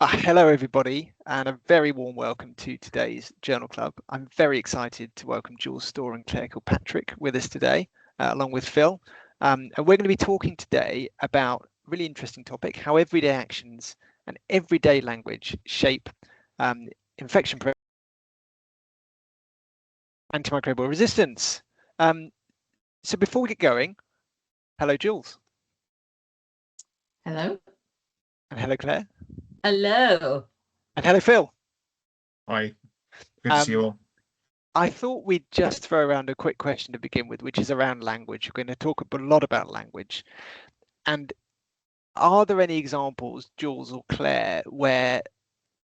Hello, everybody, and a very warm welcome to today's Journal Club. I'm very excited to welcome Jules, Storr and Claire Kilpatrick with us today, along with Phil. And we're going to be talking today about a really interesting topic, how everyday actions and everyday language shape infection prevention, antimicrobial resistance. So before we get going, hello, Jules. Hello. And hello, Claire. Hello. And hello, Phil. Hi, good to see you all. I thought we'd just throw around a quick question to begin with, which is around language. We're going to talk a lot about language. And are there any examples, Jules or Claire, where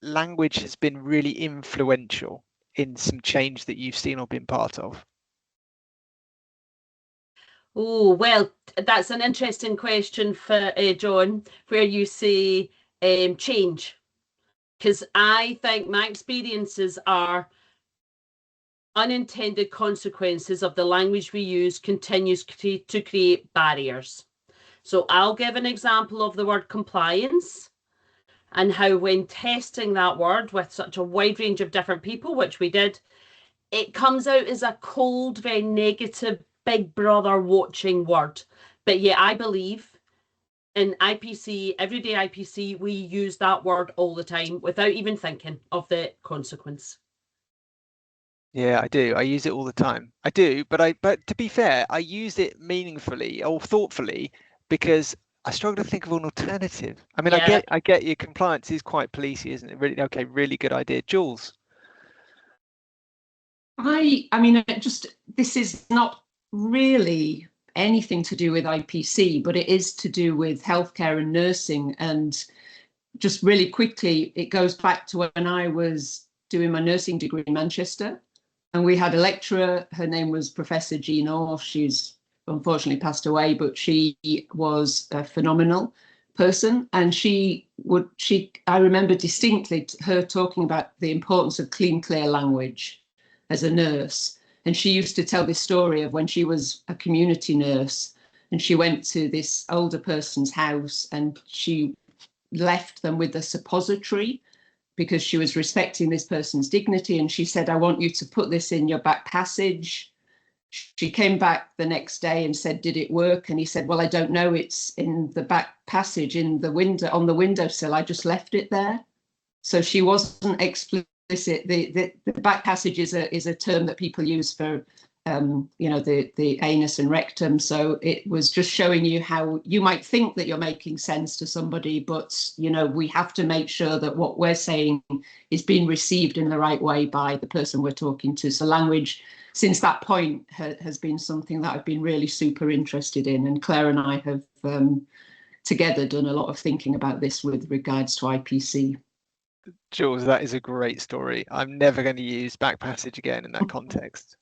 language has been really influential in some change that you've seen or been part of? Oh, well, that's an interesting question for John, where you say change. Because I think my experiences are unintended consequences of the language we use continues to create barriers. So I'll give an example of the word compliance and how when testing that word with such a wide range of different people, which we did, it comes out as a cold, very negative, big brother watching word. But yeah, I believe in IPC, everyday IPC, we use that word all the time without even thinking of the consequence. Yeah, I do. I use it all the time. I do, but to be fair, I use it meaningfully or thoughtfully because I struggle to think of an alternative. I mean, Yeah. I get your compliance is quite policey, isn't it? Really, okay, really good idea. Jules. I mean, this is not really anything to do with IPC, but it is to do with healthcare and nursing. And just really quickly, it goes back to when I was doing my nursing degree in Manchester. And we had a lecturer, her name was Professor Jean Orr. She's unfortunately passed away, but she was a phenomenal person. And I remember distinctly her talking about the importance of clean, clear language as a nurse. And she used to tell this story of when she was a community nurse and she went to this older person's house and she left them with a suppository because she was respecting this person's dignity. And she said, I want you to put this in your back passage. She came back the next day and said, did it work? And he said, well, I don't know. It's in the back passage in the window, on the windowsill. I just left it there. So she wasn't explicit. The back passage is a term that people use for the anus and rectum. So it was just showing you how you might think that you're making sense to somebody, but we have to make sure that what we're saying is being received in the right way by the person we're talking to. So language, since that point, has been something that I've been really super interested in, and Claire and I have together done a lot of thinking about this with regards to IPC. Jules, that is a great story. I'm never going to use back passage again in that context.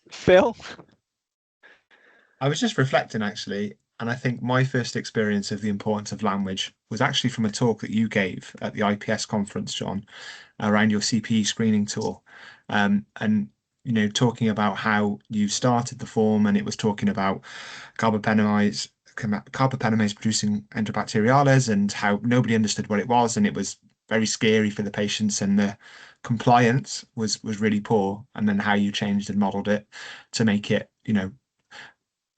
Phil? I was just reflecting actually, and I think my first experience of the importance of language was actually from a talk that you gave at the IPS conference, John, around your CPE screening tool. And talking about how you started the form, and it was talking about carbapenemase producing enterobacteriales and how nobody understood what it was, and it was very scary for the patients, and the compliance was really poor, and then how you changed and modeled it to make it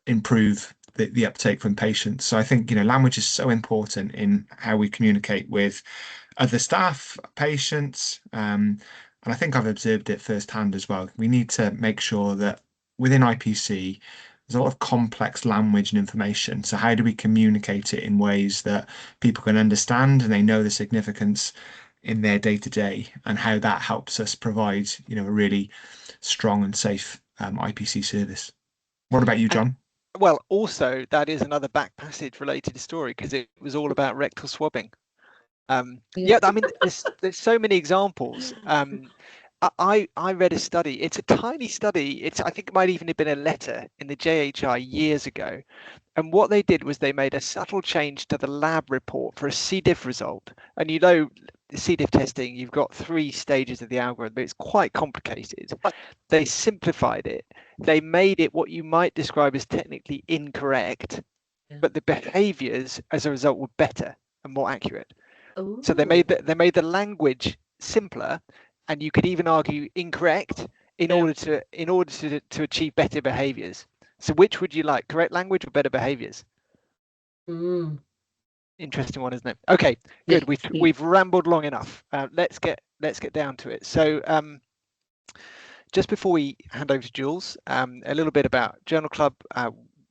improve the uptake from patients. So I think language is so important in how we communicate with other staff, patients, and I think I've observed it firsthand as well. We need to make sure that within IPC there's a lot of complex language and information. So how do we communicate it in ways that people can understand and they know the significance in their day-to-day, and how that helps us provide a really strong and safe IPC service. What about you, John? Well, also that is another back passage related story because it was all about rectal swabbing. Yeah, I mean, there's so many examples. I read a study. It's a tiny study. I think it might even have been a letter in the JHI years ago. And what they did was they made a subtle change to the lab report for a C. diff result. And C. diff testing, you've got 3 stages of the algorithm, but it's quite complicated. They simplified it. They made it what you might describe as technically incorrect, but the behaviors as a result were better and more accurate. So they made the language simpler, and you could even argue incorrect in order to achieve better behaviours. So which would you like, correct language or better behaviours? Interesting one, isn't it? Okay, good. We've rambled long enough. Let's get down to it. So just before we hand over to Jules, a little bit about Journal Club.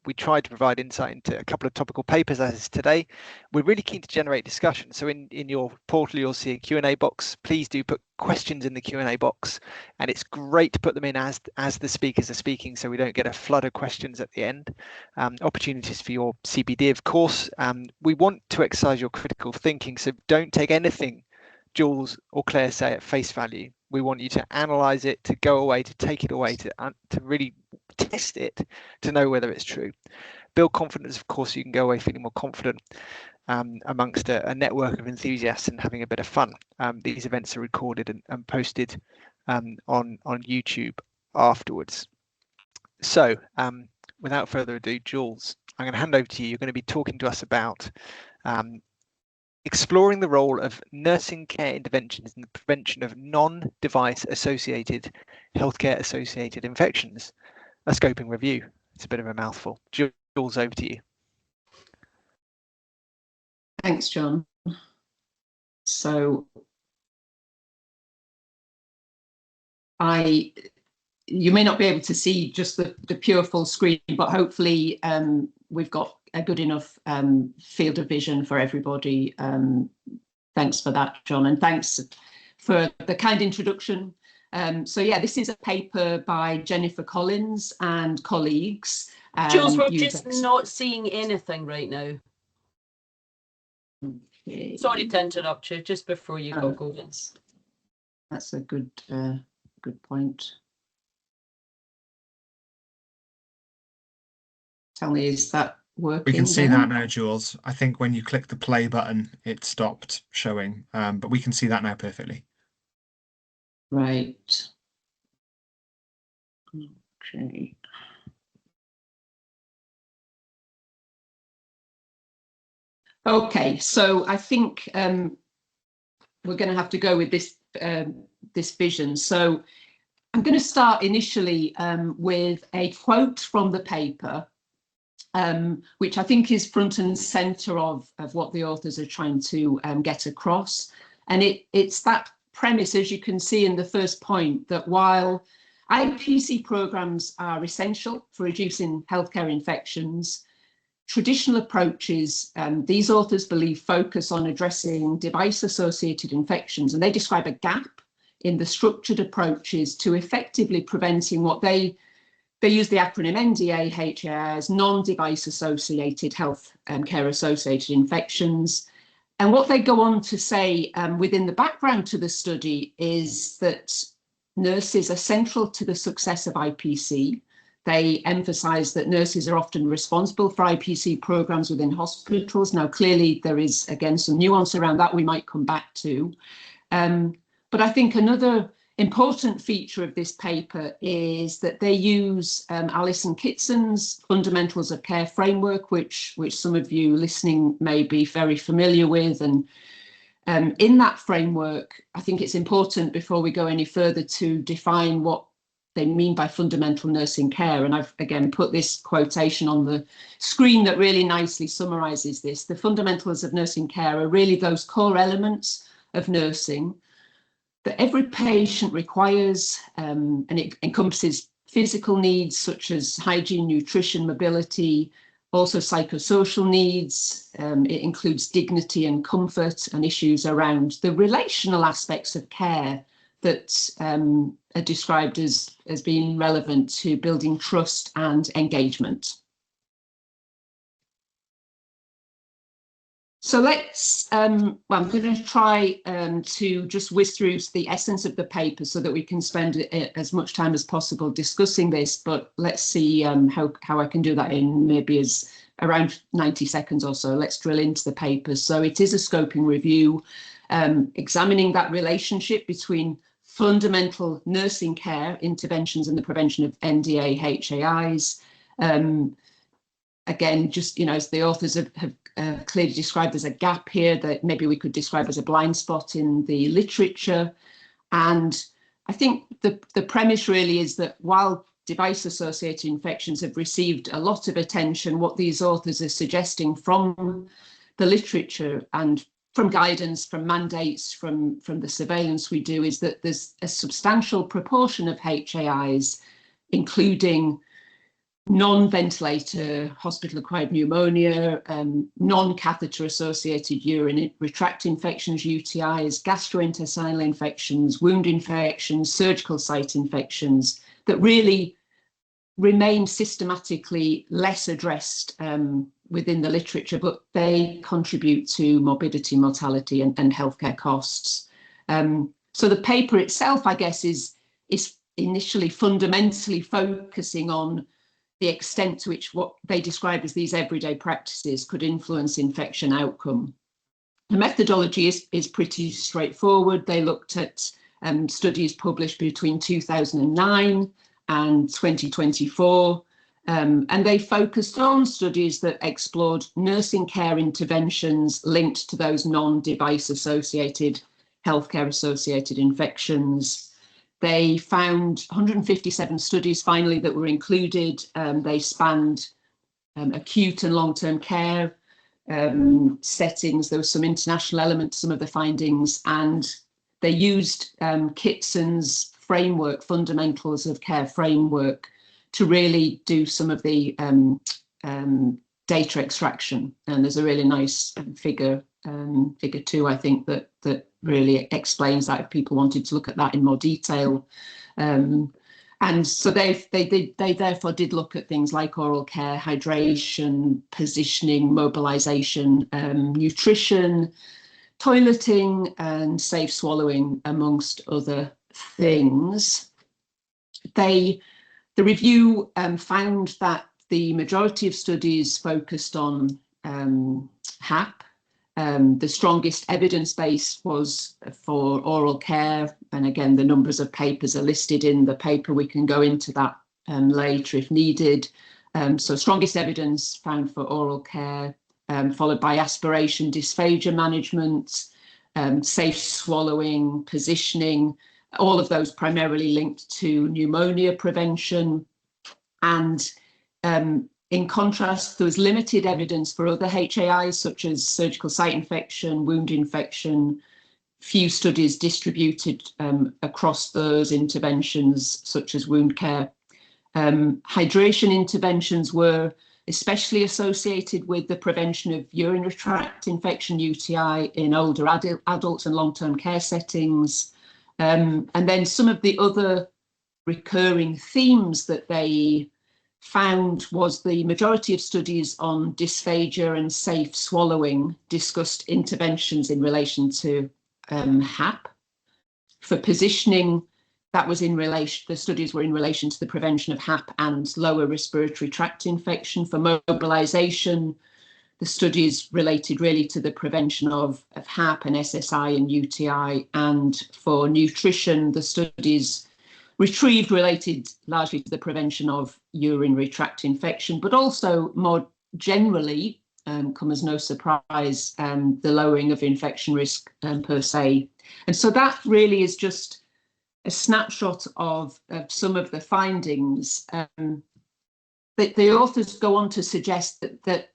We tried to provide insight into a couple of topical papers as is today. We're really keen to generate discussion. So in your portal, you'll see a Q&A box. Please do put questions in the Q&A box. And it's great to put them in as the speakers are speaking, so we don't get a flood of questions at the end. Opportunities for your CPD, of course. We want to exercise your critical thinking, so don't take anything Jules or Claire say at face value. We want you to analyze it, to go away, to take it away, to really test it, to know whether it's true. Build confidence, of course. You can go away feeling more confident amongst a network of enthusiasts and having a bit of fun. These events are recorded and posted on YouTube afterwards. So without further ado, Jules, I'm going to hand over to you. You're going to be talking to us about exploring the role of nursing care interventions in the prevention of non-device associated healthcare associated infections. A scoping review. It's a bit of a mouthful. Jules, over to you. Thanks, John. So you may not be able to see just the pure full screen, but hopefully we've got a good enough field of vision for everybody. Thanks for that, John, and thanks for the kind introduction. So yeah, this is a paper by Jennifer Collins and colleagues. Jules, we're just not seeing anything right now. Okay. Sorry to interrupt you just before you got going. That's a good point. Tell me, is that working? We can see that now, Jules. I think when you click the play button, it stopped showing, but we can see that now perfectly. Right. Okay. Okay, so I think we're going to have to go with this vision. So I'm going to start initially with a quote from the paper, which I think is front and centre of what the authors are trying to get across. And it's that premise, as you can see in the first point, that while IPC programmes are essential for reducing healthcare infections, traditional approaches, these authors believe, focus on addressing device-associated infections, and they describe a gap in the structured approaches to effectively preventing what they use the acronym NDA-HAI as non-device-associated health care-associated infections. And what they go on to say within the background to the study is that nurses are central to the success of IPC. They emphasise that nurses are often responsible for IPC programmes within hospitals. Now, clearly, there is, again, some nuance around that we might come back to. But I think another important feature of this paper is that they use Alison Kitson's Fundamentals of Care framework, which some of you listening may be very familiar with. And in that framework, I think it's important before we go any further to define what they mean by fundamental nursing care. And I've again put this quotation on the screen that really nicely summarises this. The fundamentals of nursing care are really those core elements of nursing that every patient requires, and it encompasses physical needs such as hygiene, nutrition, mobility, also psychosocial needs. It includes dignity and comfort and issues around the relational aspects of care that are described as being relevant to building trust and engagement. So let's, well, I'm going to try to just whiz through the essence of the paper so that we can spend as much time as possible discussing this, but let's see how I can do that in maybe as around 90 seconds or so. Let's drill into the paper. So it is a scoping review, examining that relationship between fundamental nursing care interventions and the prevention of NDA-HAIs, again, just, as the authors have clearly described, there's a gap here that maybe we could describe as a blind spot in the literature. And I think the premise really is that while device-associated infections have received a lot of attention, what these authors are suggesting from the literature and from guidance, from mandates, from the surveillance we do, is that there's a substantial proportion of HAIs, including non-ventilator hospital-acquired pneumonia, non-catheter associated urinary tract infections, UTIs, gastrointestinal infections, wound infections, surgical site infections, that really remain systematically less addressed within the literature, but they contribute to morbidity, mortality, and healthcare costs. So the paper itself, I guess, is initially fundamentally focusing on the extent to which what they describe as these everyday practices could influence infection outcome. The methodology is pretty straightforward. They looked at studies published between 2009 and 2024, and they focused on studies that explored nursing care interventions linked to those non-device associated healthcare associated infections. They found 157 studies finally that were included. They spanned acute and long-term care settings. There was some international element to some of the findings, and they used Kitson's framework, Fundamentals of Care framework, to really do some of the data extraction. And there's a really nice figure 2, I think, that really explains that if people wanted to look at that in more detail. And so they therefore did look at things like oral care, hydration, positioning, mobilisation, nutrition, toileting, and safe swallowing, amongst other things. The review found that the majority of studies focused on HAP. The strongest evidence base was for oral care, and again, the numbers of papers are listed in the paper. We can go into that later if needed. So strongest evidence found for oral care, followed by aspiration, dysphagia management, safe swallowing, positioning, all of those primarily linked to pneumonia prevention. And in contrast, there was limited evidence for other HAIs, such as surgical site infection, wound infection. Few studies distributed across those interventions, such as wound care. Hydration interventions were especially associated with the prevention of urinary tract infection, UTI, in older adults and long-term care settings. And then some of the other recurring themes that they found was the majority of studies on dysphagia and safe swallowing discussed interventions in relation to HAP. For positioning, that was in relation, the studies were in relation to the prevention of HAP and lower respiratory tract infection. For mobilisation, the studies related really to the prevention of HAP and SSI and UTI. And for nutrition, the studies retrieved related largely to the prevention of urinary tract infection, but also more generally, come as no surprise, the lowering of infection risk per se. And so that really is just a snapshot of some of the findings. The authors go on to suggest that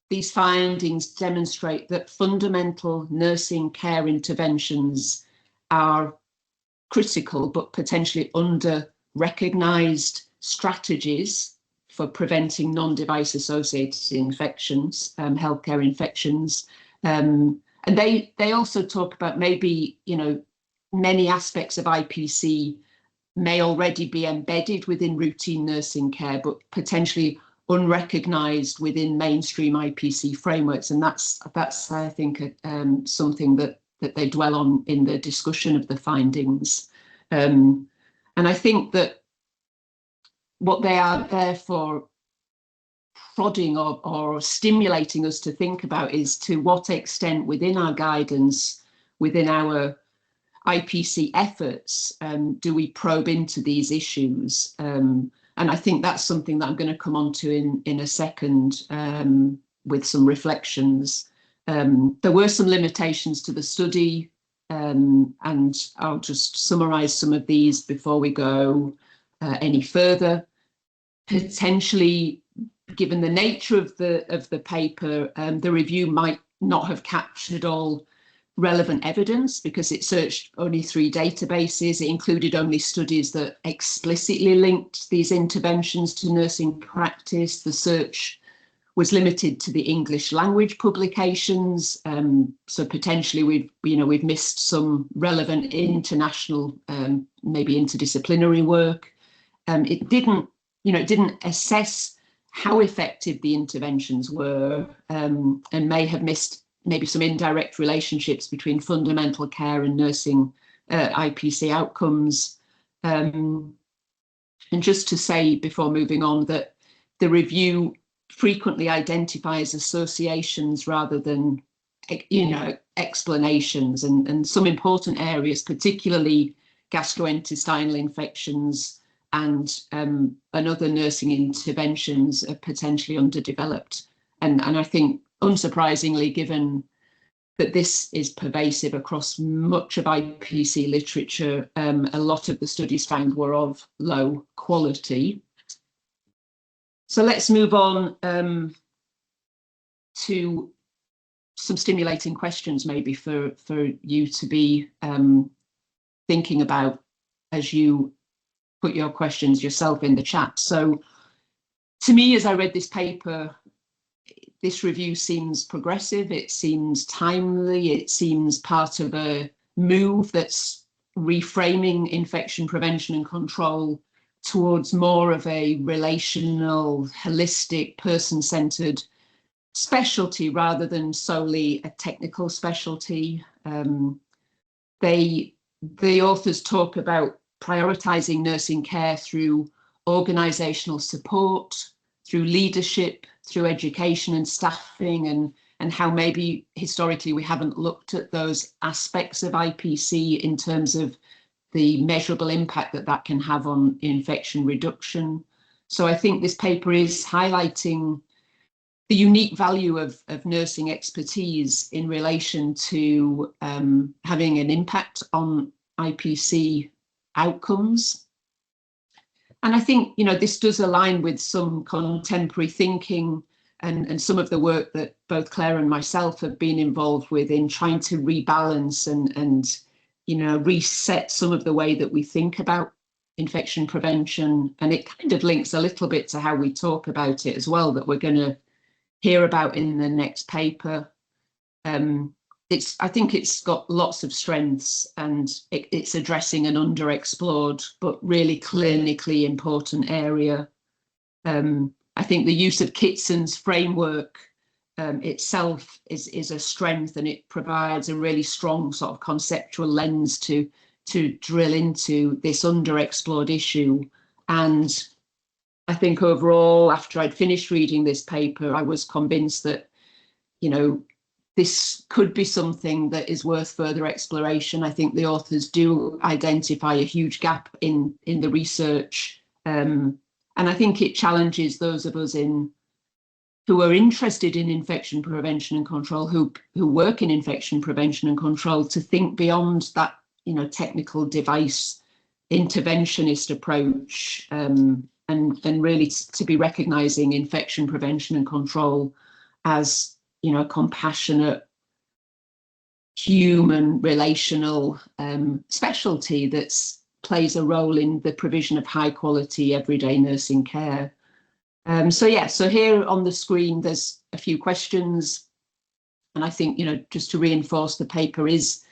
these findings demonstrate that fundamental nursing care interventions are critical but potentially under-recognised strategies for preventing non-device associated infections, healthcare infections. And they also talk about maybe, many aspects of IPC may already be embedded within routine nursing care, but potentially unrecognised within mainstream IPC frameworks. And that's I think, something that they dwell on in the discussion of the findings. And I think that what they are therefore prodding or stimulating us to think about is to what extent within our guidance, within our IPC efforts, do we probe into these issues? And I think that's something that I'm going to come on to in a second with some reflections. There were some limitations to the study, and I'll just summarise some of these before we go any further. Potentially, given the nature of the paper, the review might not have captured all relevant evidence because it searched only 3 databases. It included only studies that explicitly linked these interventions to nursing practice. The search was limited to the English language publications, so potentially we've missed some relevant international, maybe interdisciplinary work. It didn't assess how effective the interventions were, and may have missed maybe some indirect relationships between fundamental care and nursing IPC outcomes. And just to say before moving on that the review frequently identifies associations rather than explanations, and some important areas, particularly gastrointestinal infections and other nursing interventions, are potentially underdeveloped. And I think, unsurprisingly, given that this is pervasive across much of IPC literature, a lot of the studies found were of low quality. So let's move on to some stimulating questions maybe for you to be thinking about as you put your questions yourself in the chat. So to me, as I read this paper, this review seems progressive, it seems timely, it seems part of a move that's reframing infection prevention and control towards more of a relational, holistic, person-centered specialty rather than solely a technical specialty. The authors talk about prioritizing nursing care through organizational support, through leadership, through education and staffing, and how maybe historically we haven't looked at those aspects of IPC in terms of the measurable impact that can have on infection reduction. So I think this paper is highlighting the unique value of nursing expertise in relation to having an impact on IPC outcomes. And I think, this does align with some contemporary thinking and some of the work that both Claire and myself have been involved with in trying to rebalance and reset some of the way that we think about infection prevention. And it kind of links a little bit to how we talk about it as well, that we're going to hear about in the next paper. I think it's got lots of strengths, and it's addressing an underexplored but really clinically important area. I think the use of Kitson's framework itself is a strength, and it provides a really strong sort of conceptual lens to drill into this underexplored issue. And I think overall, after I'd finished reading this paper, I was convinced that, this could be something that is worth further exploration. I think the authors do identify a huge gap in the research. And I think it challenges those of us who are interested in infection prevention and control, who work in infection prevention and control, to think beyond that, technical device interventionist approach, and really to be recognizing infection prevention and control as a compassionate, human, relational specialty that plays a role in the provision of high quality everyday nursing care. So here on the screen there's a few questions, and I think just to reinforce, the paper is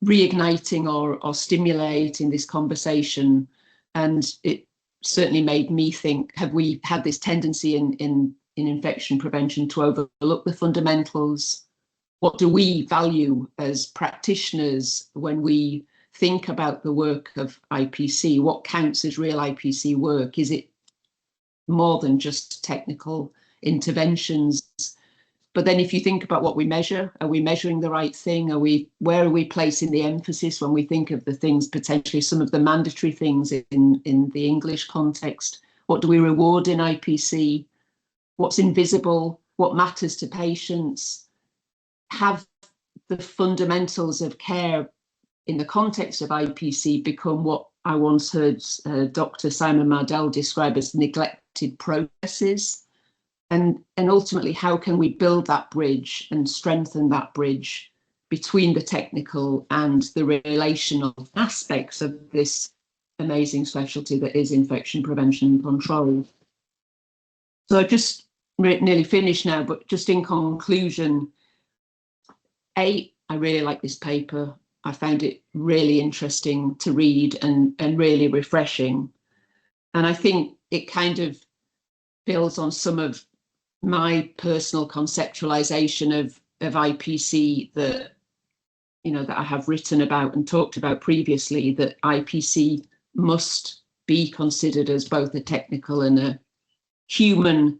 reigniting or stimulating this conversation, and it certainly made me think, have we had this tendency in infection prevention to overlook the fundamentals? What do we value as practitioners when we think about the work of IPC? What counts as real IPC work? Is it more than just technical interventions? But then if you think about what we measure, are we measuring the right thing? Where are we placing the emphasis when we think of the things, potentially some of the mandatory things in the English context? What do we reward in IPC? What's invisible? What matters to patients? Have the fundamentals of care in the context of IPC become what I once heard Dr. Simon Mardell describe as neglected processes? And ultimately, how can we build that bridge and strengthen that bridge between the technical and the relational aspects of this amazing specialty that is infection prevention and control? So I just nearly finished now, but just in conclusion, I really like this paper. I found it really interesting to read and really refreshing. And I think it kind of builds on some of my personal conceptualization of IPC that, that I have written about and talked about previously, that IPC must be considered as both a technical and a human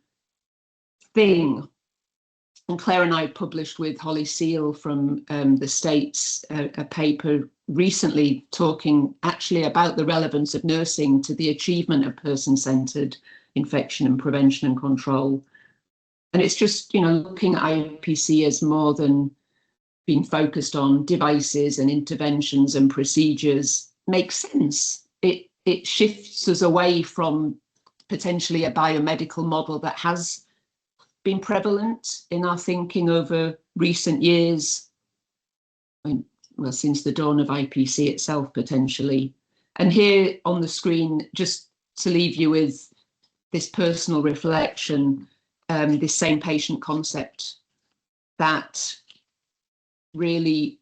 thing. And Claire and I published with Holly Seal from the States a paper recently talking actually about the relevance of nursing to the achievement of person-centered infection and prevention and control. And it's just, looking at IPC as more than being focused on devices and interventions and procedures makes sense. It shifts us away from potentially a biomedical model that has been prevalent in our thinking over recent years, since the dawn of IPC itself, potentially. And here on the screen, just to leave you with this personal reflection, this same patient concept that really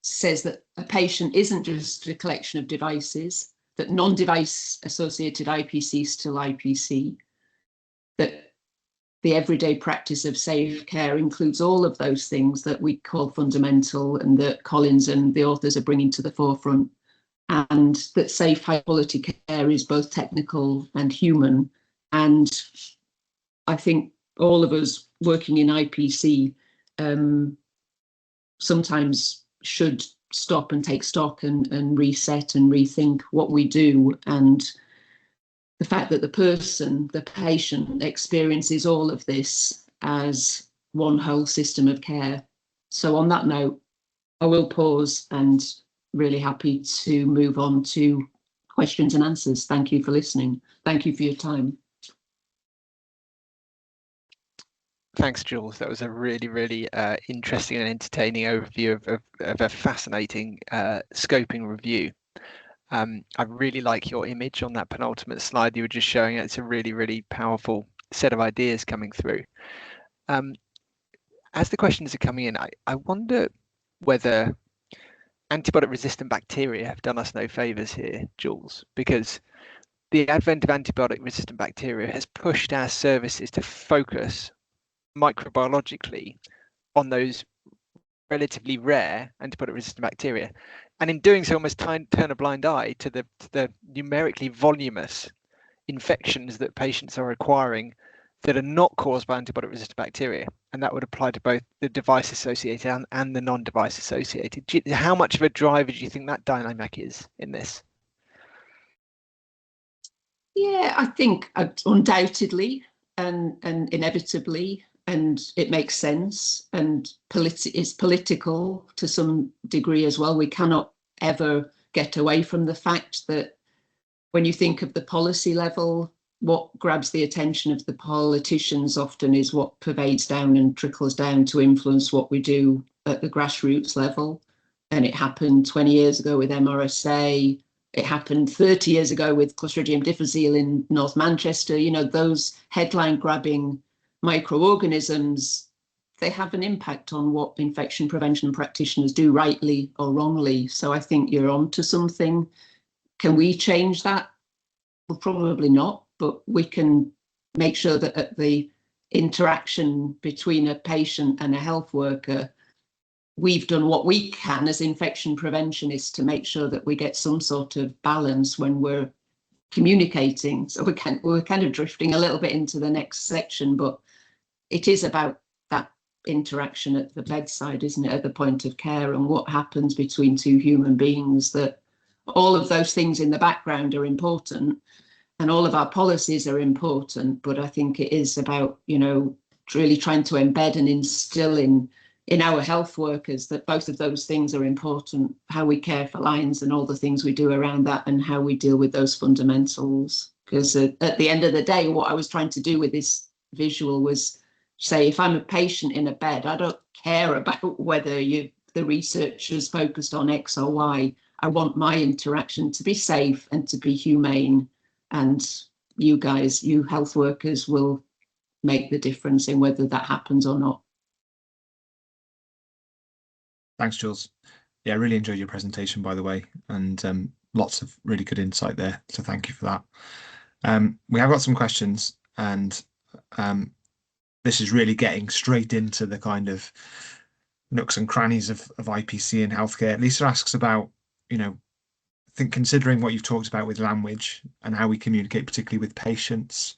says that a patient isn't just a collection of devices, that non-device associated IPC is still IPC, that the everyday practice of safe care includes all of those things that we call fundamental and that Collins and the authors are bringing to the forefront, and that safe, high quality care is both technical and human. And I think all of us working in IPC sometimes should stop and take stock and reset and rethink what we do, and the fact that the patient experiences all of this as one whole system of care. So on that note, I will pause and really happy to move on to questions and answers. Thank you for listening. Thank you for your time. Thanks, Jules. That was a really, really interesting and entertaining overview of a fascinating scoping review. I really like your image on that penultimate slide you were just showing. It's a really, really powerful set of ideas coming through. As the questions are coming in, I wonder whether antibiotic-resistant bacteria have done us no favours here, Jules, because the advent of antibiotic-resistant bacteria has pushed our services to focus microbiologically on those relatively rare antibiotic-resistant bacteria, and in doing so almost turn a blind eye to the numerically voluminous infections that patients are acquiring that are not caused by antibiotic-resistant bacteria, and that would apply to both the device-associated and the non-device associated. How much of a driver do you think that dynamic is in this? Yeah, I think undoubtedly and inevitably, and it makes sense, and it's political to some degree as well. We cannot ever get away from the fact that when you think of the policy level, what grabs the attention of the politicians often is what pervades down and trickles down to influence what we do at the grassroots level. And it happened 20 years ago with MRSA. It happened 30 years ago with Clostridium difficile in North Manchester. Those headline grabbing microorganisms, they have an impact on what infection prevention practitioners do, rightly or wrongly. So I think you're onto something. Can we change that? Well, probably not, but we can make sure that at the interaction between a patient and a health worker, we've done what we can as infection preventionists to make sure that we get some sort of balance when we're communicating. So we're kind of drifting a little bit into the next section, but it is about that interaction at the bedside, isn't it, at the point of care, and what happens between two human beings, that all of those things in the background are important. and all of our policies are important, but I think it is about, really trying to embed and instill in our health workers that both of those things are important, how we care for lions and all the things we do around that, and how we deal with those fundamentals. Because at the end of the day, what I was trying to do with this visual was say, if I'm a patient in a bed, I don't care about whether the research is focused on X or Y. I want my interaction to be safe and to be humane. And you guys, you health workers, will make the difference in whether that happens or not. Thanks, Jules. Yeah, I really enjoyed your presentation, by the way, and lots of really good insight there. So thank you for that. We have got some questions, and this is really getting straight into the kind of nooks and crannies of IPC and healthcare. Lisa asks about, considering what you've talked about with language and how we communicate, particularly with patients,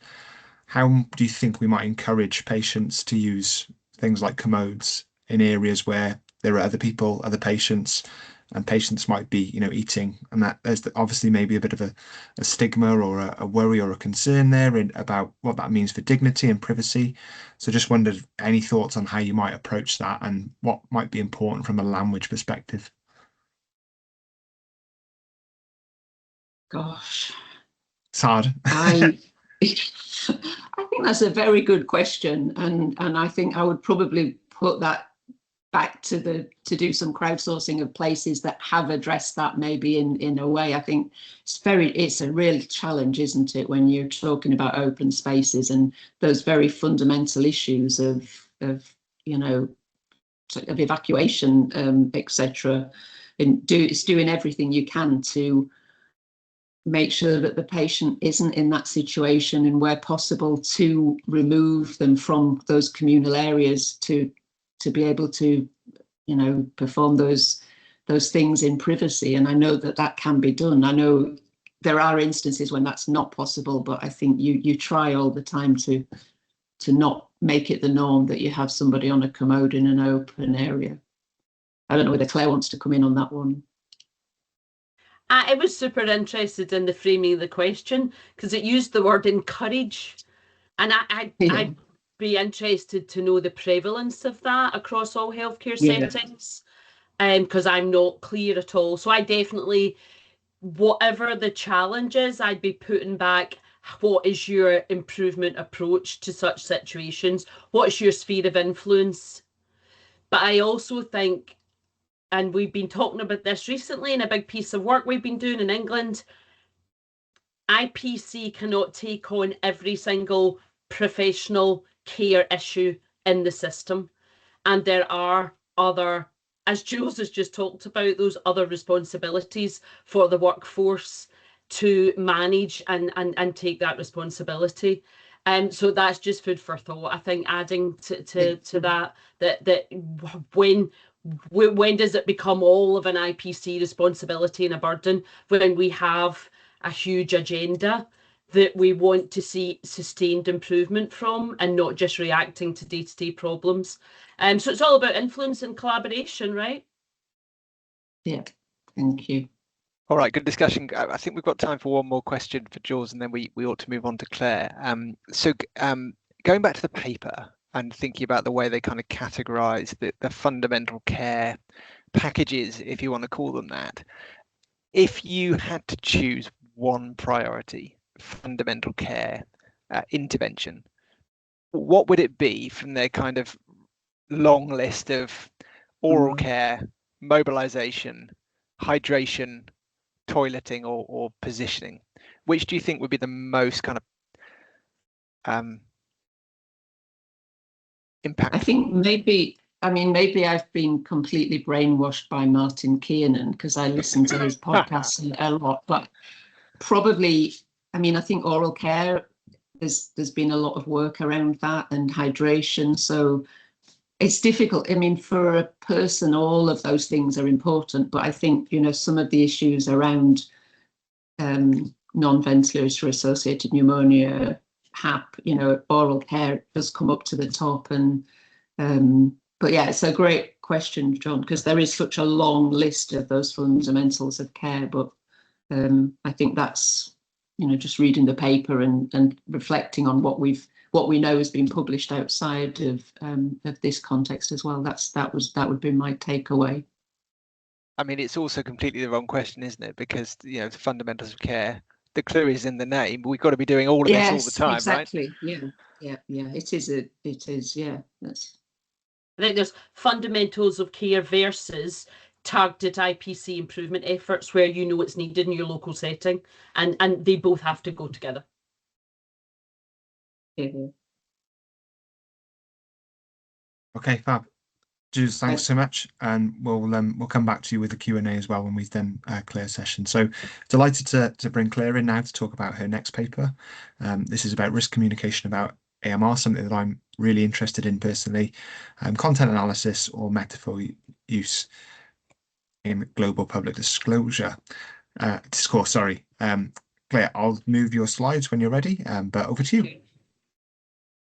how do you think we might encourage patients to use things like commodes in areas where there are other people, other patients, and patients might be, eating, and that there's obviously maybe a bit of a stigma or a worry or a concern there about what that means for dignity and privacy. So just wondered, any thoughts on how you might approach that and what might be important from a language perspective? Gosh, it's hard. I think that's a very good question, and I think I would probably put that back to do some crowdsourcing of places that have addressed that, maybe in a way. I think it's a real challenge, isn't it, when you're talking about open spaces and those very fundamental issues of evacuation, etc. And it's doing everything you can to make sure that the patient isn't in that situation, and where possible to remove them from those communal areas to be able to, perform those things in privacy. And I know that can be done. I know there are instances when that's not possible, but I think you try all the time to not make it the norm that you have somebody on a commode in an open area. I don't know whether Claire wants to come in on that one. I was super interested in the framing of the question because it used the word encourage, and I'd be interested to know the prevalence of that across all healthcare settings, because I'm not clear at all. So I definitely, whatever the challenge is, I'd be putting back, what is your improvement approach to such situations? What is your sphere of influence? But I also think, and we've been talking about this recently in a big piece of work we've been doing in England, IPC cannot take on every single professional care issue in the system. And there are other, as Jules has just talked about, those other responsibilities for the workforce to manage and take that responsibility. So that's just food for thought. I think adding to that when does it become all of an IPC responsibility and a burden, when we have a huge agenda that we want to see sustained improvement from, and not just reacting to day-to-day problems. So it's all about influence and collaboration, right? Yeah, thank you. All right, good discussion. I think we've got time for one more question for Jules, and then we ought to move on to Claire. So going back to the paper and thinking about the way they kind of categorise the fundamental care packages, if you want to call them that, if you had to choose one priority, fundamental care intervention, what would it be from their kind of long list of oral care, mobilisation, hydration, toileting, or positioning? Which do you think would be the most kind of impactful? I think maybe I've been completely brainwashed by Martin Kiernan because I listen to his podcast a lot, but probably, I think oral care, there's been a lot of work around that, and hydration. So it's difficult. For a person, all of those things are important, but I think, some of the issues around non-ventilatory associated pneumonia, HAP, oral care has come up to the top. And but yeah, it's a great question, John, because there is such a long list of those fundamentals of care. But I think that's just reading the paper and reflecting on what we know has been published outside of this context as well. That would be my takeaway. I mean, it's also completely the wrong question, isn't it? Because the fundamentals of care, the clue is in the name. We've got to be doing all of this all the time, exactly. right? Yeah. It is. Yeah. I think there's fundamentals of care versus targeted IPC improvement efforts where it's needed in your local setting, and they both have to go together. Mm-hmm. Okay, fab. Jules, thanks so much, and we'll come back to you with the Q&A as well when we've done Claire's session. So delighted to bring Claire in now to talk about her next paper. This is about risk communication about AMR, something that I'm really interested in personally. Content analysis or metaphor use in global public discourse. Sorry, Claire, I'll move your slides when you're ready. But over to you.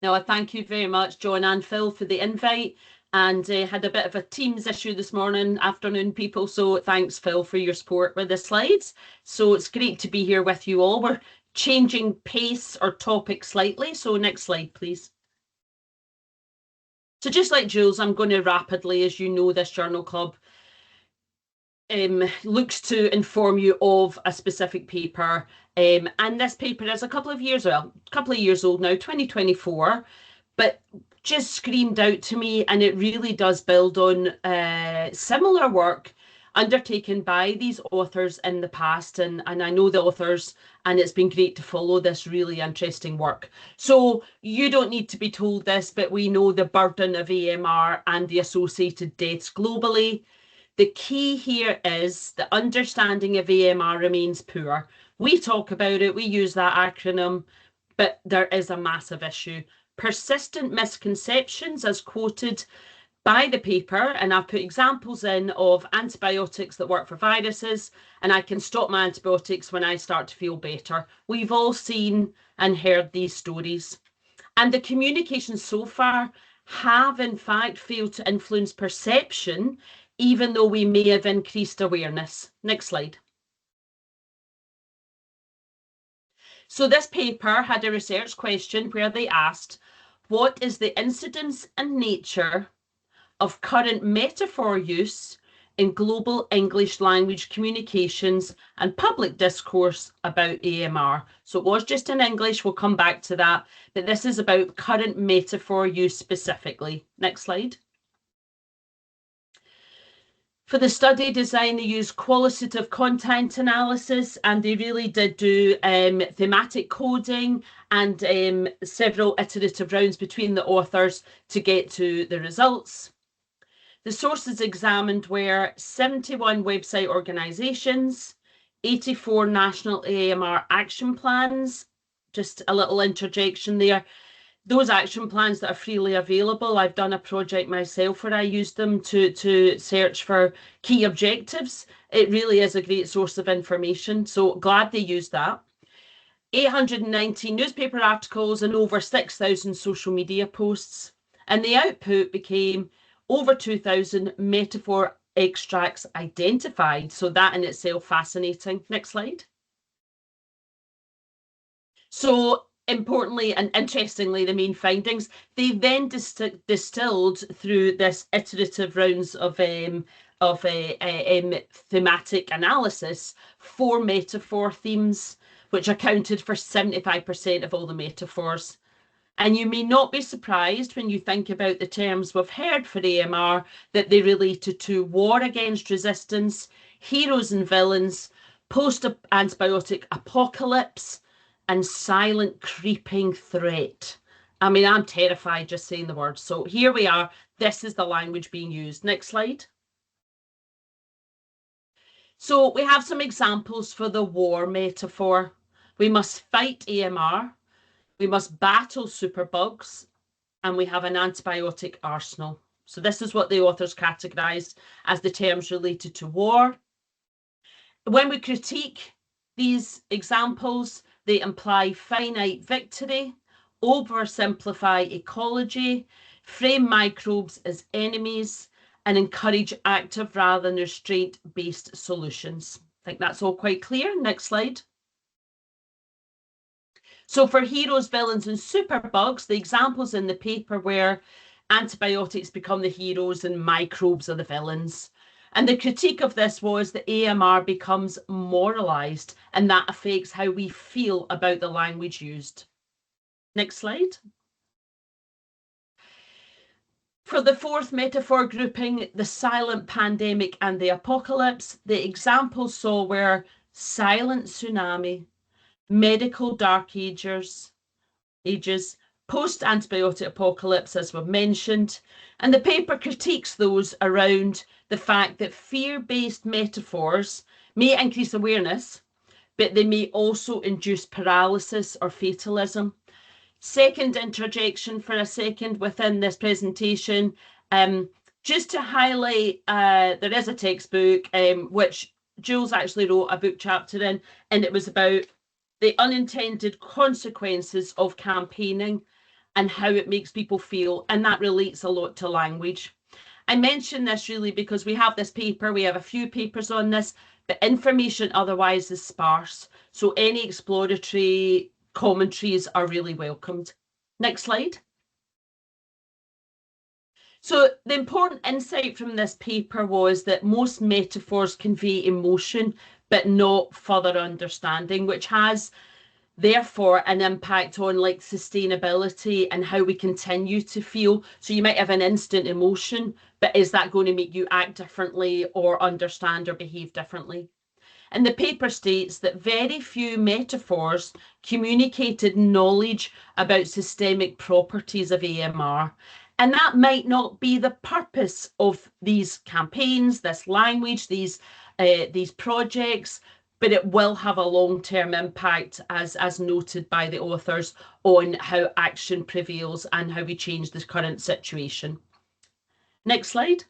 No, I thank you very much, John and Phil, for the invite. And had a bit of a Teams issue this afternoon, people. So thanks, Phil, for your support with the slides. So it's great to be here with you all. We're changing pace or topic slightly. So next slide, please. So just like Jules, I'm going to rapidly, as you know, this journal club looks to inform you of a specific paper. And this paper is a couple of years old now, 2024, but just screamed out to me, and it really does build on similar work undertaken by these authors in the past, and I know the authors, and it's been great to follow this really interesting work. So you don't need to be told this, but we know the burden of AMR and the associated deaths globally. The key here is the understanding of AMR remains poor. We talk about it, we use that acronym, but there is a massive issue. Persistent misconceptions, as quoted by the paper, and I've put examples in of antibiotics that work for viruses, and I can stop my antibiotics when I start to feel better. We've all seen and heard these stories. And the communications so far have in fact failed to influence perception, even though we may have increased awareness. Next slide. So this paper had a research question where they asked, what is the incidence and nature of current metaphor use in global English language communications and public discourse about AMR? So it was just in English, we'll come back to that, but this is about current metaphor use specifically. Next slide. For the study design, they used qualitative content analysis, and they really did do thematic coding and several iterative rounds between the authors to get to the results. The sources examined were 71 website organisations, 84 national AMR action plans. Just a little interjection there. Those action plans that are freely available, I've done a project myself where I used them to search for key objectives. It really is a great source of information, so glad they used that. 819 newspaper articles and over 6,000 social media posts. And the output became over 2,000 metaphor extracts identified. So that in itself fascinating. Next slide. So importantly and interestingly, the main findings, they then distilled through this iterative rounds of thematic analysis 4 metaphor themes, which accounted for 75% of all the metaphors. And you may not be surprised when you think about the terms we've heard for AMR that they related to war against resistance, heroes and villains, post-antibiotic apocalypse, and silent creeping threat. I mean, I'm terrified just saying the word. So here we are. This is the language being used. Next slide. So we have some examples for the war metaphor. We must fight AMR. We must battle superbugs. And we have an antibiotic arsenal. So this is what the authors categorized as the terms related to war. When we critique these examples, they imply finite victory, oversimplify ecology, frame microbes as enemies, and encourage active rather than restraint-based solutions. I think that's all quite clear. Next slide. So for heroes, villains, and superbugs, the examples in the paper were antibiotics become the heroes and microbes are the villains. And the critique of this was that AMR becomes moralised, and that affects how we feel about the language used. Next slide. For the fourth metaphor grouping, the silent pandemic and the apocalypse, the examples saw were silent tsunami, medical dark ages, post-antibiotic apocalypse, as we've mentioned, and the paper critiques those around the fact that fear-based metaphors may increase awareness, but they may also induce paralysis or fatalism. Second interjection for a second within this presentation, just to highlight, there is a textbook which Jules actually wrote a book chapter in, and it was about the unintended consequences of campaigning and how it makes people feel, and that relates a lot to language. I mention this really because we have this paper, we have a few papers on this, but information otherwise is sparse, so any exploratory commentaries are really welcomed. Next slide. So the important insight from this paper was that most metaphors convey emotion, but not further understanding, which has therefore an impact on like sustainability and how we continue to feel. So you might have an instant emotion, but is that going to make you act differently or understand or behave differently? And the paper states that very few metaphors communicated knowledge about systemic properties of AMR. And that might not be the purpose of these campaigns, this language, these projects, but it will have a long-term impact, as noted by the authors, on how action prevails and how we change the current situation. Next slide.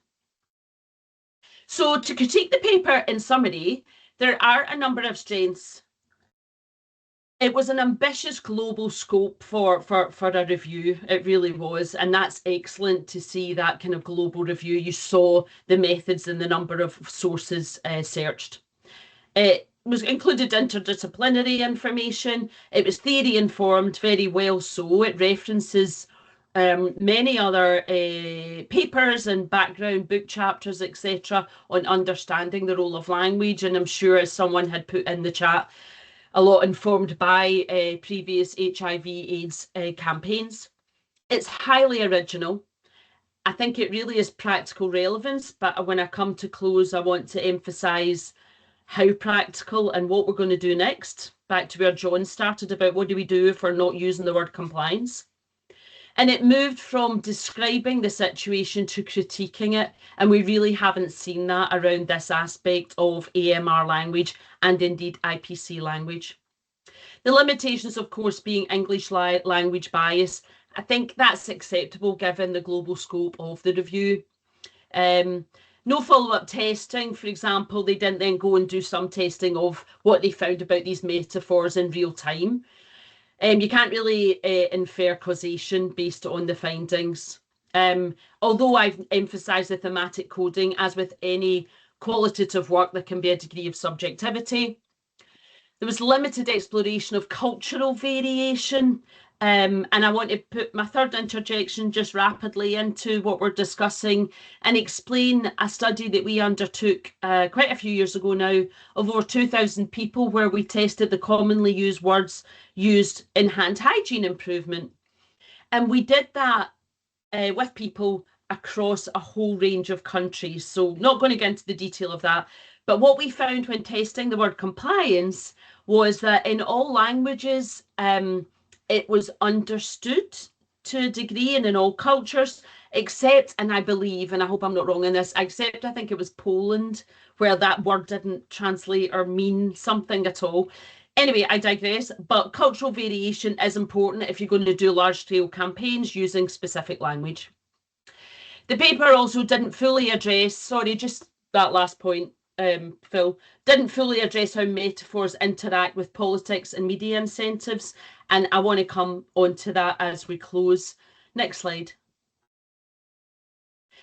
So to critique the paper in summary, there are a number of strengths. It was an ambitious global scope for a review. It really was. And that's excellent to see that kind of global review. You saw the methods and the number of sources searched. It was included interdisciplinary information. It was theory informed, very well so. It references many other papers and background book chapters, etc., on understanding the role of language. And I'm sure, as someone had put in the chat, a lot informed by previous HIV/AIDS campaigns. It's highly original. I think it really is practical relevance, but when I come to close, I want to emphasise how practical and what we're going to do next. Back to where John started about what do we do if we're not using the word compliance. And it moved from describing the situation to critiquing it. And we really haven't seen that around this aspect of AMR language and indeed IPC language. The limitations, of course, being English language bias. I think that's acceptable given the global scope of the review. No follow-up testing, for example, they didn't then go and do some testing of what they found about these metaphors in real time. You can't really infer causation based on the findings. Although I've emphasised the thematic coding, as with any qualitative work, there can be a degree of subjectivity. There was limited exploration of cultural variation. And I want to put my third interjection just rapidly into what we're discussing and explain a study that we undertook quite a few years ago now of over 2,000 people, where we tested the commonly used words used in hand hygiene improvement. And we did that with people across a whole range of countries. So not going to get into the detail of that. But what we found when testing the word compliance was that in all languages, it was understood to a degree and in all cultures, except, and I believe, and I hope I'm not wrong in this, except I think it was Poland, where that word didn't translate or mean something at all. Anyway, I digress, but cultural variation is important if you're going to do large-scale campaigns using specific language. The paper also didn't fully address, sorry, just that last point, Phil, didn't fully address how metaphors interact with politics and media incentives, and I want to come on to that as we close. Next slide.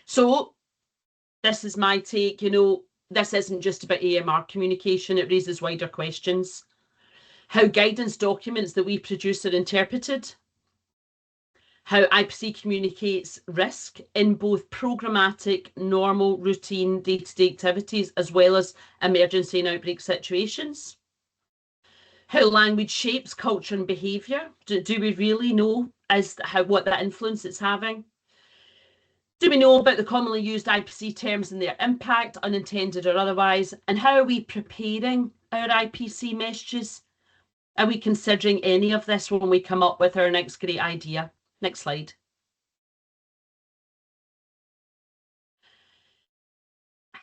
So this is my take, you know, this isn't just about AMR communication, it raises wider questions. how guidance documents that we produce are interpreted, how IPC communicates risk in both programmatic, normal, routine, day-to-day activities, as well as emergency and outbreak situations, how language shapes culture and behaviour. Do we really know what that influence it's having? Do we know about the commonly used IPC terms and their impact, unintended or otherwise? And how are we preparing our IPC messages? Are we considering any of this when we come up with our next great idea? Next slide.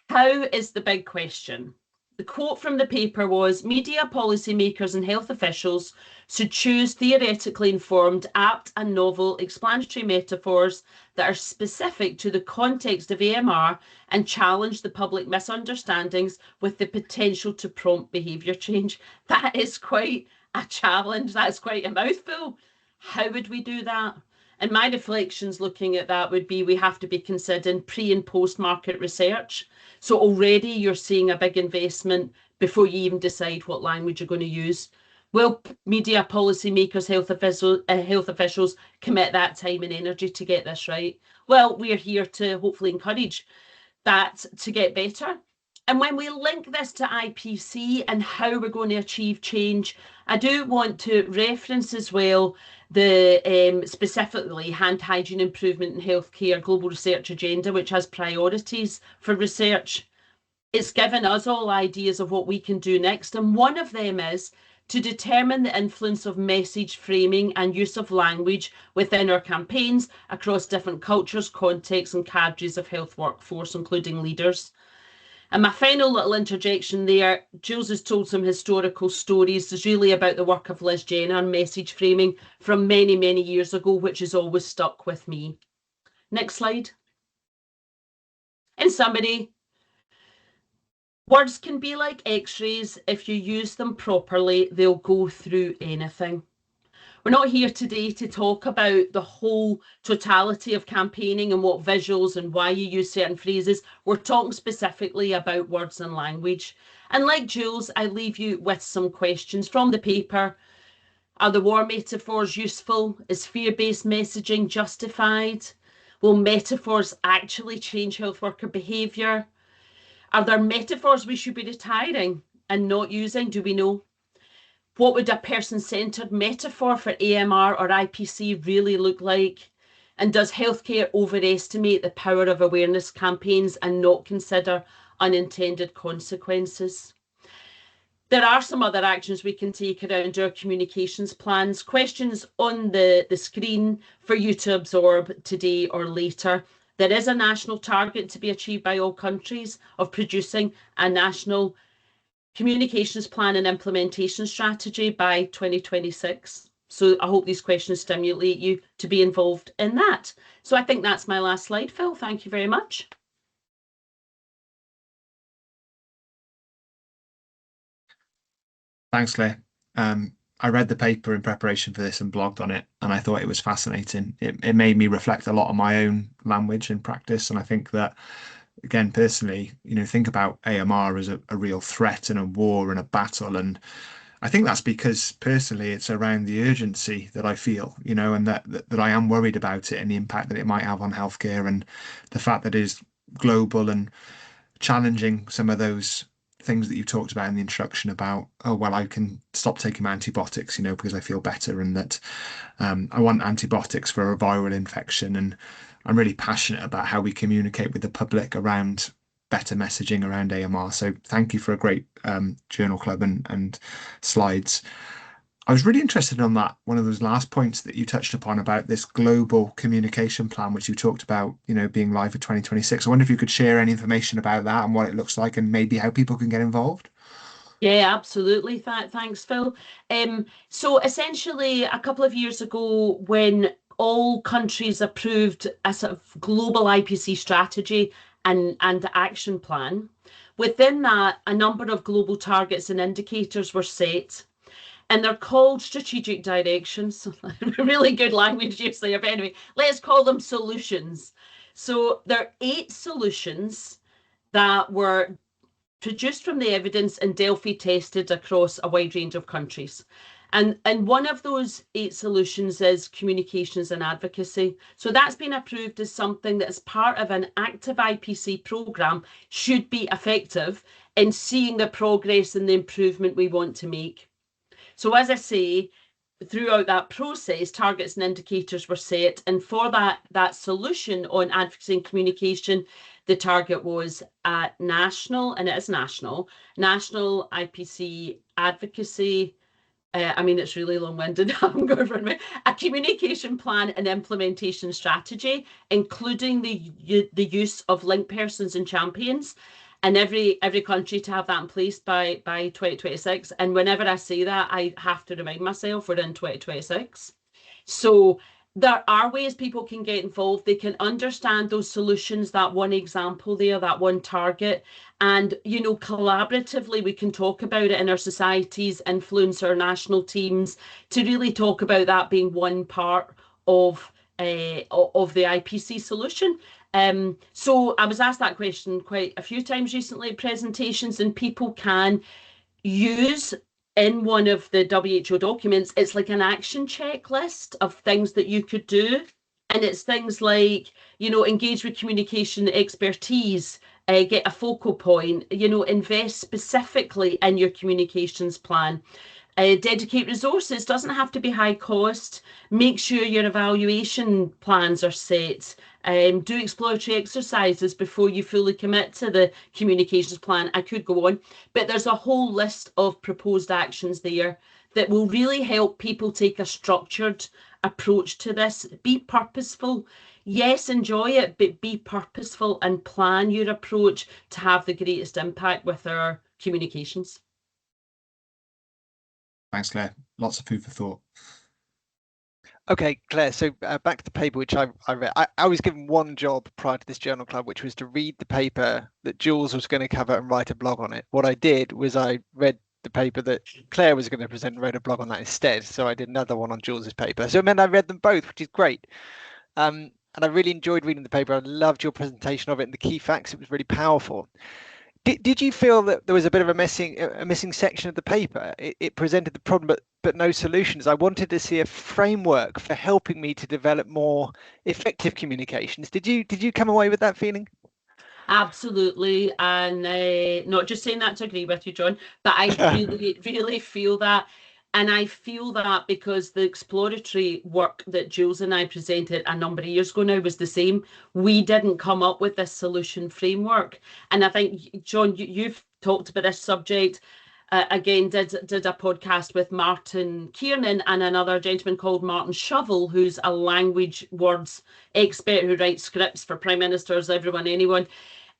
How is the big question. The quote from the paper was, media policymakers and health officials should choose theoretically informed, apt and novel explanatory metaphors that are specific to the context of AMR and challenge the public misunderstandings with the potential to prompt behaviour change. That is quite a challenge. That's quite a mouthful. How would we do that? And my reflections looking at that would be we have to be considering pre and post market research. So already you're seeing a big investment before you even decide what language you're going to use. Will media policymakers, health officials commit that time and energy to get this right? Well, we're here to hopefully encourage that to get better. And when we link this to IPC and how we're going to achieve change, I do want to reference as well the specifically hand hygiene improvement in healthcare global research agenda, which has priorities for research. It's given us all ideas of what we can do next. And one of them is to determine the influence of message framing and use of language within our campaigns across different cultures, contexts and cadres of health workforce, including leaders. And my final little interjection there, Jules has told some historical stories. It's really about the work of Liz Jenner and message framing from many, many years ago, which has always stuck with me. Next slide. In summary, words can be like x-rays. If you use them properly, they'll go through anything. We're not here today to talk about the whole totality of campaigning and what visuals and why you use certain phrases. We're talking specifically about words and language. And like Jules, I leave you with some questions from the paper. Are the war metaphors useful? Is fear-based messaging justified? Will metaphors actually change health worker behaviour? Are there metaphors we should be retiring and not using? Do we know? What would a person-centred metaphor for AMR or IPC really look like? And does healthcare overestimate the power of awareness campaigns and not consider unintended consequences? There are some other actions we can take around our communications plans. Questions on the screen for you to absorb today or later. There is a national target to be achieved by all countries of producing a national communications plan and implementation strategy by 2026. So I hope these questions stimulate you to be involved in that. So I think that's my last slide, Phil. Thank you very much. Thanks, Claire. I read the paper in preparation for this and blogged on it, and I thought it was fascinating. It made me reflect a lot on my own language and practice, and I think that, again, personally, think about AMR as a real threat and a war and a battle. And I think that's because personally it's around the urgency that I feel, and that I am worried about it and the impact that it might have on healthcare, and the fact that it is global and challenging some of those things that you talked about in the introduction about, oh, well, I can stop taking my antibiotics, because I feel better, and that I want antibiotics for a viral infection. And I'm really passionate about how we communicate with the public around better messaging around AMR. So thank you for a great journal club and slides. I was really interested on that, one of those last points that you touched upon about this global communication plan, which you talked about, being live for 2026. I wonder if you could share any information about that and what it looks like and maybe how people can get involved. Yeah, absolutely. Thanks, Phil. So essentially, a couple of years ago, when all countries approved a sort of global IPC strategy and action plan, within that, a number of global targets and indicators were set. And they're called strategic directions. Really good language use there. But anyway, let's call them solutions. So there are 8 solutions that were produced from the evidence and Delphi tested across a wide range of countries. And one of those 8 solutions is communications and advocacy. So that's been approved as something that as part of an active IPC programme should be effective in seeing the progress and the improvement we want to make. So as I say, throughout that process, targets and indicators were set. And for that solution on advocacy and communication, the target was national, and it is national IPC advocacy. I mean, it's really long-winded. I'm going to run away. A communication plan and implementation strategy, including the use of link persons and champions, and every country to have that in place by 2026. And whenever I say that, I have to remind myself we're in 2026. So there are ways people can get involved. They can understand those solutions, that one example there, that one target. And, you know, collaboratively, we can talk about it in our societies, influence our national teams to really talk about that being one part of the IPC solution. So I was asked that question quite a few times recently at presentations, and people can use in one of the WHO documents, it's like an action checklist of things that you could do. And it's things like, you know, engage with communication expertise, get a focal point, you know, invest specifically in your communications plan. Dedicate resources, doesn't have to be high cost. Make sure your evaluation plans are set. Do exploratory exercises before you fully commit to the communications plan. I could go on, but there's a whole list of proposed actions there that will really help people take a structured approach to this. Be purposeful. Yes, enjoy it, but be purposeful and plan your approach to have the greatest impact with our communications. Thanks, Claire. Lots of food for thought. Okay, Claire, so back to the paper, which I read. I was given one job prior to this journal club, which was to read the paper that Jules was going to cover and write a blog on it. What I did was I read the paper that Claire was going to present and wrote a blog on that instead. So I did another one on Jules's paper. So it meant I read them both, which is great. And I really enjoyed reading the paper. I loved your presentation of it and the key facts. It was really powerful. Did you feel that there was a bit of a missing section of the paper? It presented the problem, but no solutions. I wanted to see a framework for helping me to develop more effective communications. Did you come away with that feeling? Absolutely, and not just saying that to agree with you, John, but I really feel that. And I feel that because the exploratory work that Jules and I presented a number of years ago now was the same. We didn't come up with this solution framework. And I think, John, you've talked about this subject. Again, did a podcast with Martin Kiernan and another gentleman called Martin Shovel, who's a language words expert who writes scripts for prime ministers, everyone, anyone.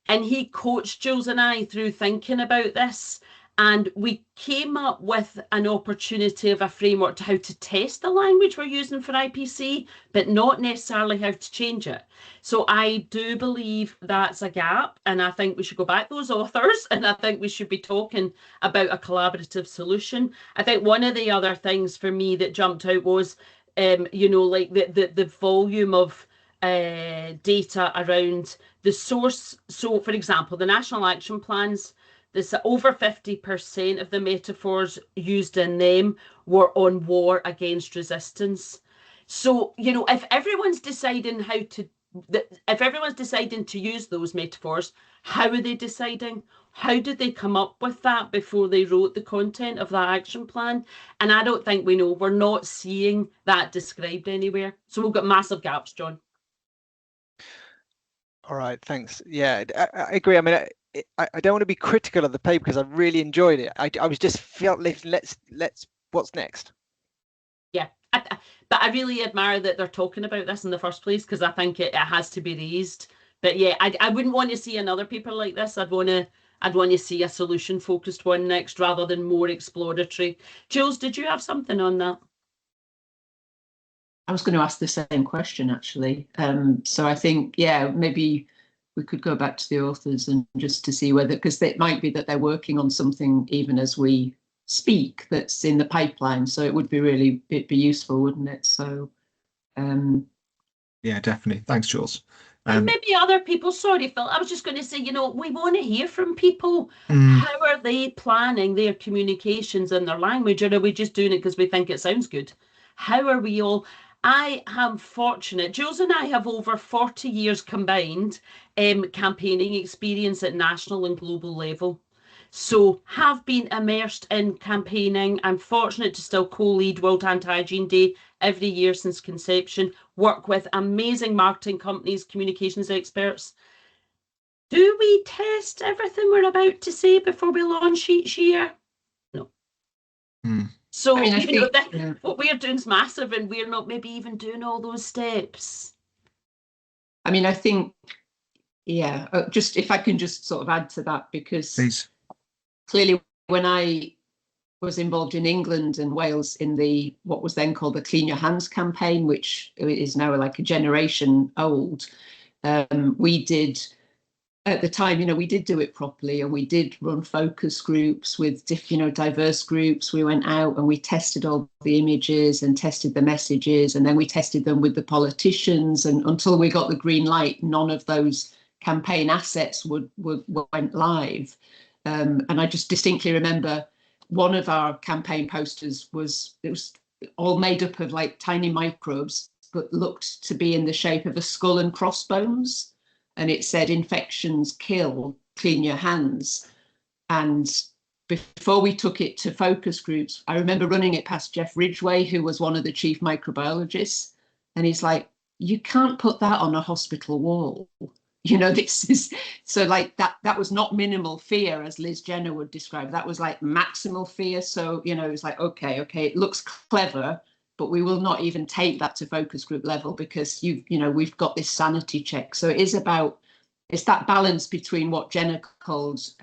And he coached Jules and I through thinking about this. And we came up with an opportunity of a framework to how to test the language we're using for IPC, but not necessarily how to change it. So I do believe that's a gap, and I think we should go back to those authors, and I think we should be talking about a collaborative solution. I think one of the other things for me that jumped out was, you know, like the volume of data around the source. So, for example, the National Action Plans, this over 50% of the metaphors used in them were on war against resistance. So, you know, if everyone's deciding to use those metaphors, how are they deciding? How did they come up with that before they wrote the content of that action plan? And I don't think we know. We're not seeing that described anywhere. So we've got massive gaps, John. All right, thanks. Yeah, I agree. I mean, I don't want to be critical of the paper because I really enjoyed it. I was just felt let's what's next. Yeah, but I really admire that they're talking about this in the first place, because I think it has to be raised. But yeah, I wouldn't want to see another paper like this. I'd want to see a solution focused one next rather than more exploratory. Jules, did you have something on that? I was going to ask the same question, actually. So I think, yeah, maybe we could go back to the authors and just to see whether, because it might be that they're working on something even as we speak that's in the pipeline. So it would be it'd be useful, wouldn't it? So, yeah, definitely. Thanks, Jules. And maybe other people, sorry, Phil, I was just going to say, you know, we want to hear from people. Mm. How are they planning their communications and their language? Or are we just doing it because we think it sounds good? How are we all? I am fortunate. Jules and I have over 40 years combined campaigning experience at national and global level. So have been immersed in campaigning. I'm fortunate to still co-lead World Anti-Hygiene Day every year since conception, work with amazing marketing companies, communications experts. Do we test everything we're about to say before we launch each year? No. So, I mean, you know, that, what we're doing is massive, and we're not maybe even doing all those steps. I mean, I think, yeah, just if I can just sort of add to that, because Please. Clearly when I was involved in England and Wales in the what was then called the Clean Your Hands campaign, which is now like a generation old, we did, at the time, you know, we did do it properly, and we did run focus groups with diverse groups. We went out and we tested all the images and tested the messages, and then we tested them with the politicians, and until we got the green light, none of those campaign assets went live. And I just distinctly remember one of our campaign posters was all made up of like tiny microbes, but looked to be in the shape of a skull and crossbones. And it said, "Infections kill, clean your hands." And before we took it to focus groups, I remember running it past Jeff Ridgway, who was one of the chief microbiologists. And he's like, "You can't put that on a hospital wall." You know, this is so like that was not minimal fear, as Liz Jenner would describe. That was like maximal fear. So, you know, it's like, okay, it looks clever, but we will not even take that to focus group level because we've got this sanity check. So it's that balance between what Jenner calls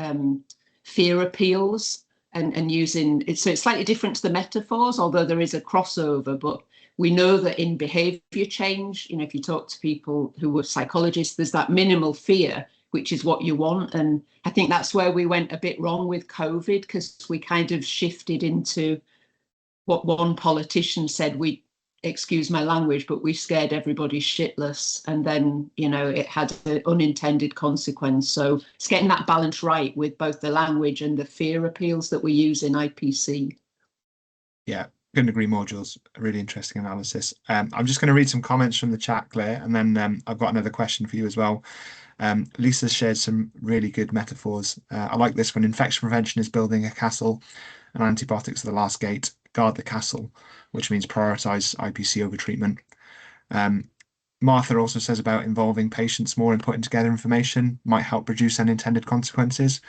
fear appeals and using it. So it's slightly different to the metaphors, although there is a crossover, but we know that in behaviour change, you know, if you talk to people who were psychologists, there's that minimal fear, which is what you want. And I think that's where we went a bit wrong with COVID, because we kind of shifted into what one politician said, we, excuse my language, but we scared everybody shitless. And then, you know, it had an unintended consequence. So it's getting that balance right with both the language and the fear appeals that we use in IPC. Yeah. Couldn't agree more, Jules. A really interesting analysis. I'm just going to read some comments from the chat, Claire, and then I've got another question for you as well. Lisa shared some really good metaphors. I like this one. Infection prevention is building a castle, and antibiotics are the last gate. Guard the castle, which means prioritise IPC over treatment. Martha also says about involving patients more in putting together information might help reduce unintended consequences.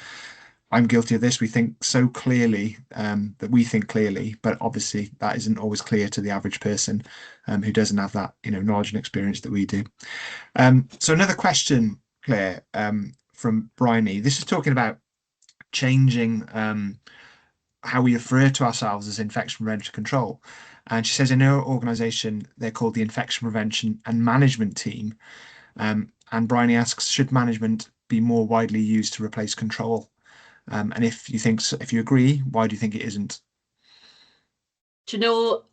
I'm guilty of this. We think so clearly that we think clearly, but obviously that isn't always clear to the average person who doesn't have that, you know, knowledge and experience that we do. So another question, Claire, from Bryony. This is talking about changing how we refer to ourselves as infection prevention control. And she says in her organisation, they're called the Infection Prevention and Management Team. And Bryony asks, should management be more widely used to replace control? And if you agree, why do you think it isn't? Do you know,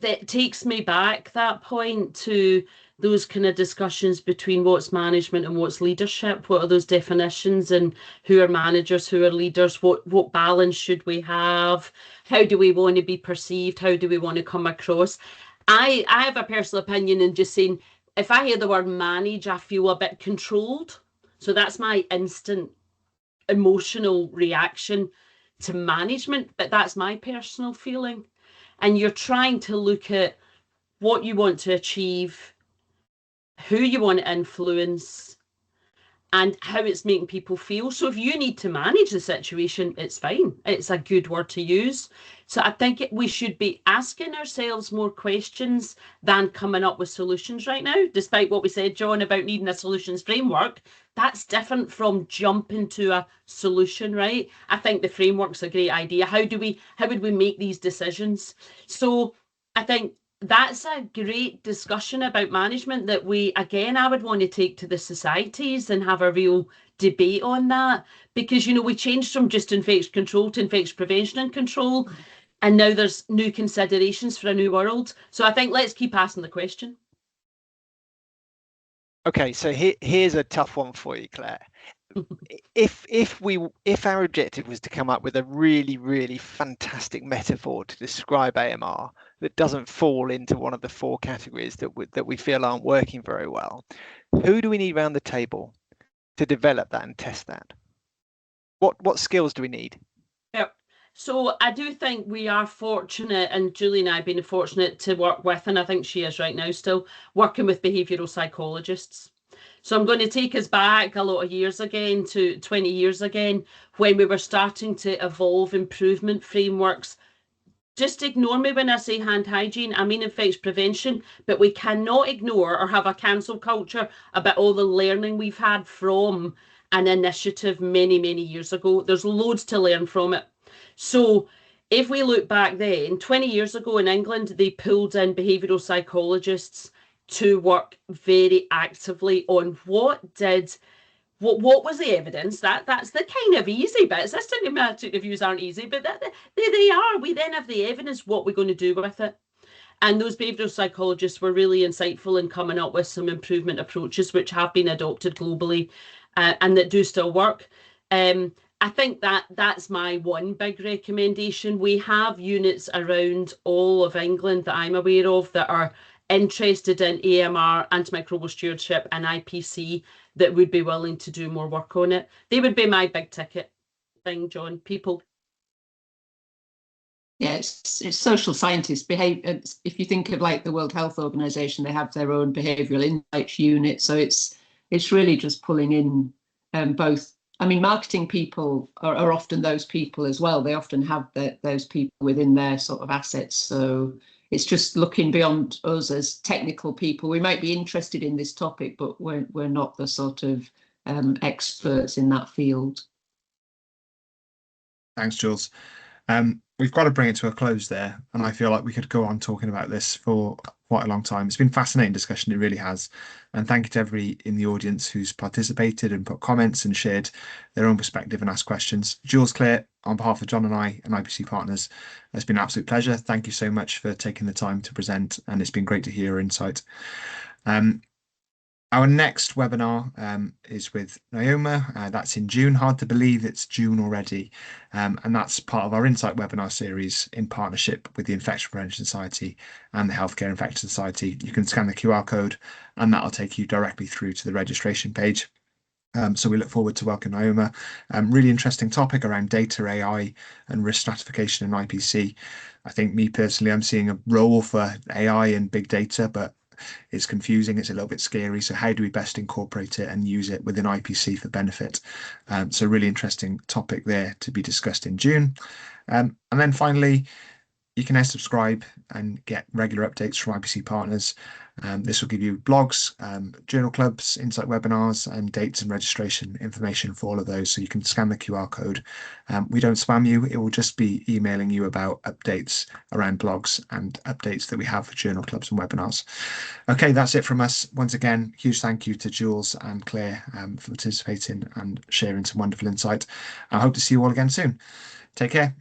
that takes me back, that point, to those kind of discussions between what's management and what's leadership. What are those definitions, and who are managers, who are leaders? What balance should we have? How do we want to be perceived? How do we want to come across? I have a personal opinion in just saying, if I hear the word manage, I feel a bit controlled. So that's my instant emotional reaction to management, but that's my personal feeling. And you're trying to look at what you want to achieve, who you want to influence, and how it's making people feel. So if you need to manage the situation, it's fine. It's a good word to use. So I think we should be asking ourselves more questions than coming up with solutions right now. Despite what we said, John, about needing a solutions framework, that's different from jumping to a solution, right? I think the framework's a great idea. How would we make these decisions? So I think that's a great discussion about management that I would want to take to the societies and have a real debate on that, because, you know, we changed from just infection control to infection prevention and control, and now there's new considerations for a new world. So I think let's keep asking the question. Okay, so here's a tough one for you, Claire. If our objective was to come up with a really fantastic metaphor to describe AMR that doesn't fall into one of the four categories that we feel aren't working very well, who do we need around the table to develop that and test that? What skills do we need? Yep. So I do think we are fortunate, and Julie and I have been fortunate to work with, and I think she is right now still, working with behavioural psychologists. So I'm going to take us back a lot of years again to 20 years again, when we were starting to evolve improvement frameworks. Just ignore me when I say hand hygiene. I mean infection prevention, but we cannot ignore or have a cancel culture about all the learning we've had from an initiative many years ago. There's loads to learn from it. So if we look back then, 20 years ago in England, they pulled in behavioural psychologists to work very actively on what was the evidence. That's the kind of easy bits. Systematic reviews aren't easy, but they are. We then have the evidence, what we're going to do with it. And those behavioural psychologists were really insightful in coming up with some improvement approaches, which have been adopted globally and that do still work. I think that's my one big recommendation. We have units around all of England that I'm aware of that are interested in AMR, antimicrobial stewardship, and IPC that would be willing to do more work on it. They would be my big ticket thing, John. People. Yeah, it's social scientists. If you think of like the World Health Organization, they have their own behavioural insights unit. So it's really just pulling in both. I mean, marketing people are often those people as well. They often have those people within their sort of assets. So it's just looking beyond us as technical people. We might be interested in this topic, but we're not the sort of experts in that field. Thanks, Jules. We've got to bring it to a close there, and I feel like we could go on talking about this for quite a long time. It's been a fascinating discussion, it really has. And thank you to everybody in the audience who's participated and put comments and shared their own perspective and asked questions. Jules, Claire, on behalf of John and I and IPC Partners, it's been an absolute pleasure. Thank you so much for taking the time to present, and it's been great to hear your insight. Our next webinar is with Naoma. That's in June. Hard to believe it's June already. And that's part of our Insight webinar series in partnership with the Infection Prevention Society and the Healthcare Infection Society. You can scan the QR code and that'll take you directly through to the registration page. So we look forward to welcoming Naoma. Really interesting topic around data, AI and risk stratification in IPC. I think me personally, I'm seeing a role for AI and big data, but it's confusing, it's a little bit scary. So how do we best incorporate it and use it within IPC for benefit? So really interesting topic there to be discussed in June. And then finally, you can now subscribe and get regular updates from IPC Partners. This will give you blogs, journal clubs, insight webinars, and dates and registration information for all of those. So you can scan the QR code. We don't spam you. It will just be emailing you about updates around blogs and updates that we have for journal clubs and webinars. Okay, that's it from us. Once again, huge thank you to Jules and Claire for participating and sharing some wonderful insight. I hope to see you all again soon. Take care.